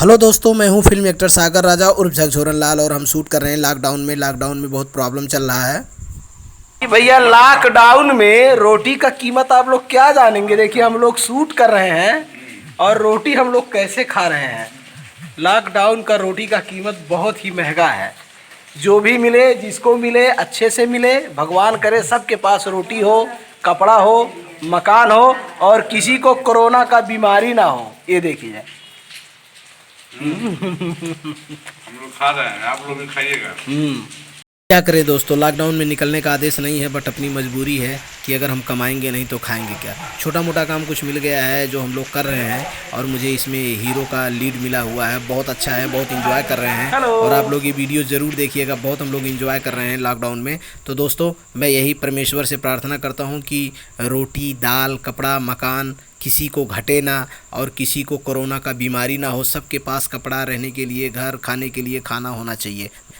Hello दोस्तों, मैं हूं फिल्म एक्टर सागर राजा उर्फ झकझोरन लाल और हम शूट कर रहे हैं लॉकडाउन में बहुत प्रॉब्लम चल रहा है कि भैया लॉकडाउन में रोटी का कीमत आप लोग क्या जानेंगे। देखिए हम लोग शूट कर रहे हैं और रोटी हम लोग कैसे खा रहे हैं। लॉकडाउन का रोटी का कीमत बहुत ही महंगा है। जो भी मिले जिसको मिले अच्छे से मिले, भगवान करे सबके पास रोटी हो, कपड़ा हो, मकान हो और किसी को कोरोना का बीमारी ना हो। ये देखिए हम लोग खा रहे हैं, आप लोग भी खाइएगा। क्या करें दोस्तों, लॉकडाउन में निकलने का आदेश नहीं है, बट अपनी मजबूरी है कि अगर हम कमाएंगे नहीं तो खाएंगे क्या। छोटा मोटा काम कुछ मिल गया है जो हम लोग कर रहे हैं और मुझे इसमें हीरो का लीड मिला हुआ है। बहुत अच्छा है, बहुत इंजॉय कर रहे हैं और आप लोग ये वीडियो ज़रूर देखिएगा। बहुत हम लोग इंजॉय कर रहे हैं लॉकडाउन में। तो दोस्तों, मैं यही परमेश्वर से प्रार्थना करता हूँ कि रोटी, दाल, कपड़ा, मकान किसी को घटे ना और किसी को कोरोना का बीमारी ना हो। सबके पास कपड़ा, रहने के लिए घर, खाने के लिए खाना होना चाहिए।